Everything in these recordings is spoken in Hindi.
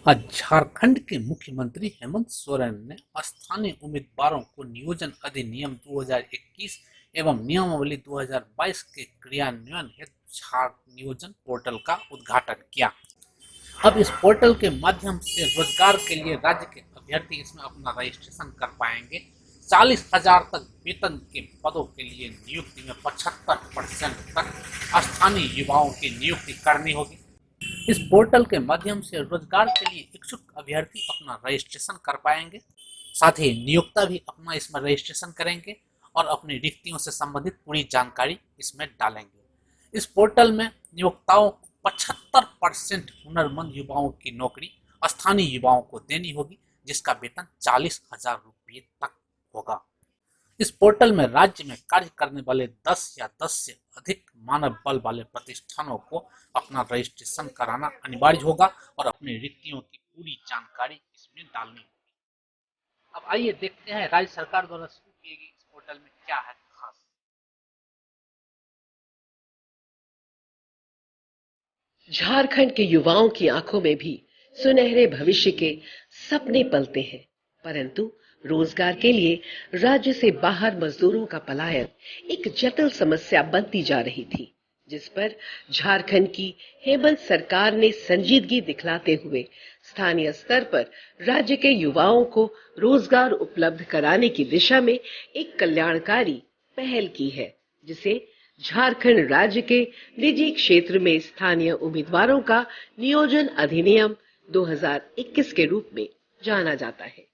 आज झारखंड के मुख्यमंत्री हेमंत सोरेन ने स्थानीय उम्मीदवारों को नियोजन अधिनियम 2021 एवं नियमावली 2022 के क्रियान्वयन हेतु झारखंड नियोजन पोर्टल का उद्घाटन किया। अब इस पोर्टल के माध्यम से रोजगार के लिए राज्य के अभ्यर्थी इसमें अपना रजिस्ट्रेशन कर पाएंगे। 40,000 तक वेतन के पदों के लिए नियुक्ति में 75% तक स्थानीय युवाओं की नियुक्ति करनी होगी। इस पोर्टल के माध्यम से रोजगार के लिए इच्छुक अभ्यर्थी अपना रजिस्ट्रेशन कर पाएंगे। साथ ही नियोक्ता भी अपना इसमें रजिस्ट्रेशन करेंगे और अपनी रिक्तियों से संबंधित पूरी जानकारी इसमें डालेंगे। इस पोर्टल में नियोक्ताओं को 75% हुनरमंद युवाओं की नौकरी स्थानीय युवाओं को देनी होगी, जिसका वेतन 40,000 रुपये तक होगा। इस पोर्टल में राज्य में कार्य करने वाले 10 या 10 से अधिक मानव बल वाले प्रतिष्ठानों को अपना रजिस्ट्रेशन कराना अनिवार्य होगा और अपनी रिक्तियों की पूरी जानकारी इसमें डालनी होगी। अब आइए देखते हैं राज्य सरकार द्वारा शुरू की गई इस पोर्टल में क्या है खास। झारखंड के युवाओं की आंखों में भी सुनहरे भविष्य के सपने पलते हैं, परंतु रोजगार के लिए राज्य से बाहर मजदूरों का पलायन एक जटिल समस्या बनती जा रही थी, जिस पर झारखंड की हेमंत सरकार ने संजीदगी दिखलाते हुए स्थानीय स्तर पर राज्य के युवाओं को रोजगार उपलब्ध कराने की दिशा में एक कल्याणकारी पहल की है, जिसे झारखंड राज्य के निजी क्षेत्र में स्थानीय उम्मीदवारों का नियोजन अधिनियम 2021 के रूप में जाना जाता है।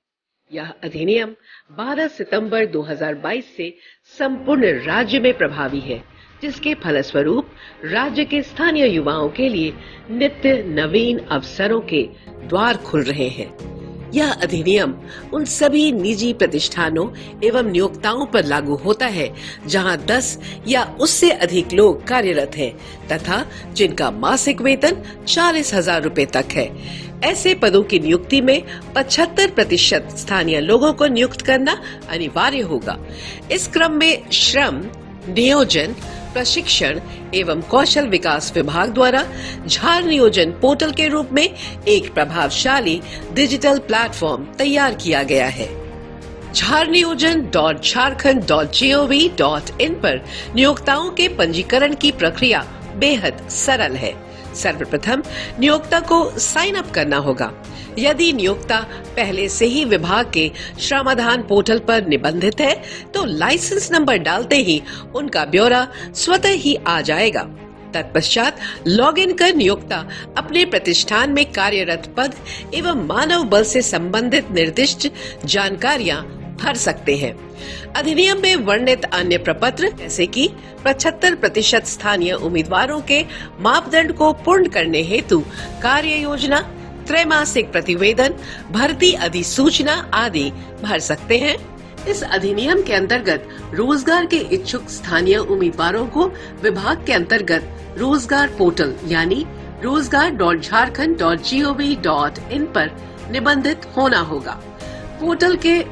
यह अधिनियम 12 सितंबर 2022 से संपूर्ण राज्य में प्रभावी है, जिसके फलस्वरूप राज्य के स्थानीय युवाओं के लिए नित्य नवीन अवसरों के द्वार खुल रहे हैं। यह अधिनियम उन सभी निजी प्रतिष्ठानों एवं नियोक्ताओं पर लागू होता है जहां 10 या उससे अधिक लोग कार्यरत हैं तथा जिनका मासिक वेतन 40,000 रुपए तक है। ऐसे पदों की नियुक्ति में 75% स्थानीय लोगों को नियुक्त करना अनिवार्य होगा। इस क्रम में श्रम, नियोजन, प्रशिक्षण एवं कौशल विकास विभाग द्वारा झार नियोजन पोर्टल के रूप में एक प्रभावशाली डिजिटल प्लेटफॉर्म तैयार किया गया है। jharniyojan.jharkhand.gov.in पर नियोक्ताओं के पंजीकरण की प्रक्रिया बेहद सरल है। सर्वप्रथम नियोक्ता को साइन अप करना होगा। यदि नियोक्ता पहले से ही विभाग के श्रमाधान पोर्टल पर निबंधित है तो लाइसेंस नंबर डालते ही उनका ब्यौरा स्वतः ही आ जाएगा। तत्पश्चात लॉगिन कर नियोक्ता अपने प्रतिष्ठान में कार्यरत पद एवं मानव बल से संबंधित निर्दिष्ट जानकारियां भर सकते हैं। अधिनियम में वर्णित अन्य प्रपत्र जैसे कि 75% स्थानीय उम्मीदवारों के मापदंड को पूर्ण करने हेतु कार्य योजना, त्रैमासिक प्रतिवेदन, भर्ती अधिसूचना आदि भर सकते हैं। इस अधिनियम के अंतर्गत रोजगार के इच्छुक स्थानीय उम्मीदवारों को विभाग के अंतर्गत रोजगार पोर्टल यानी rozgar.jharkhand.gov.in पर निबंधित होना होगा। पोर्टल के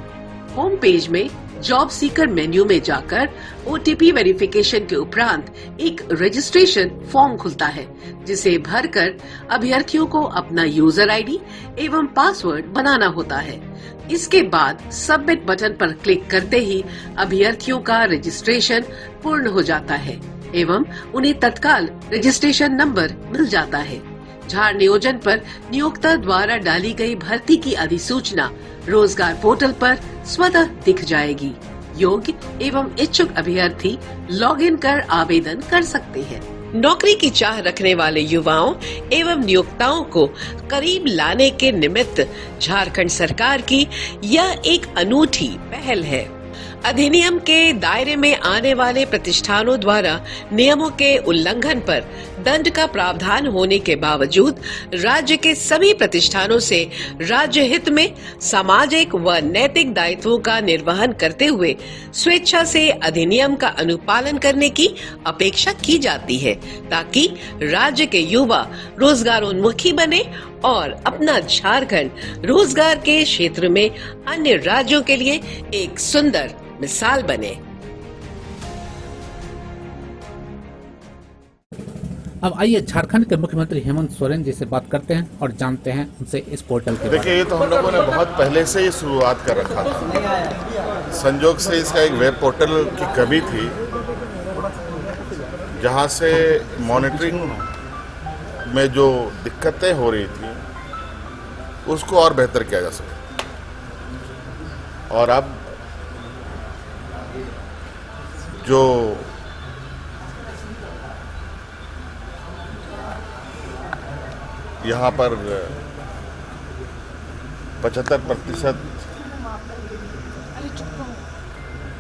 होम पेज में जॉब सीकर मेन्यू में जाकर OTP वेरिफिकेशन के उपरांत एक रजिस्ट्रेशन फॉर्म खुलता है, जिसे भरकर अभ्यर्थियों को अपना यूजर आईडी एवं पासवर्ड बनाना होता है। इसके बाद सबमिट बटन पर क्लिक करते ही अभ्यर्थियों का रजिस्ट्रेशन पूर्ण हो जाता है एवं उन्हें तत्काल रजिस्ट्रेशन नंबर मिल जाता है। झार नियोजन पर नियोक्ता द्वारा डाली गई भर्ती की अधिसूचना रोजगार पोर्टल पर स्वतः दिख जाएगी। योग्य एवं इच्छुक अभ्यर्थी लॉगिन कर आवेदन कर सकते हैं। नौकरी की चाह रखने वाले युवाओं एवं नियोक्ताओं को करीब लाने के निमित्त झारखंड सरकार की यह एक अनूठी पहल है। अधिनियम के दायरे में आने वाले प्रतिष्ठानों द्वारा नियमों के उल्लंघन पर दंड का प्रावधान होने के बावजूद राज्य के सभी प्रतिष्ठानों से राज्य हित में सामाजिक व नैतिक दायित्वों का निर्वहन करते हुए स्वेच्छा से अधिनियम का अनुपालन करने की अपेक्षा की जाती है, ताकि राज्य के युवा रोजगारोन्मुखी बने और अपना झारखंड रोजगार के क्षेत्र में अन्य राज्यों के लिए एक सुंदर मिसाल बने। अब आइए झारखंड के मुख्यमंत्री हेमंत सोरेन जी से बात करते हैं और जानते हैं उनसे इस पोर्टल के बारे देखिए, ये तो हम लोगों ने बहुत पहले से ही शुरुआत कर रखा था। संजोग से इसका एक वेब पोर्टल की कमी थी, जहाँ से मॉनिटरिंग में जो दिक्कतें हो रही थी उसको और बेहतर किया जा सके। और अब जो यहाँ पर 75%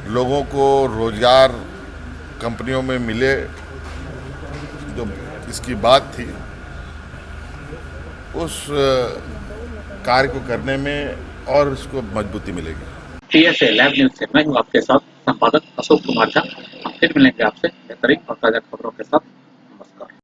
लोगों को रोजगार कंपनियों में मिले, जो इसकी बात थी, उस कार्य को करने में और इसको मजबूती मिलेगी। TSA लैब न्यूज से मैं हूँ आपके साथ संपादक अशोक कुमार झा। हम फिर मिलेंगे आपसे बेहतरीन और ताजा खबरों के साथ।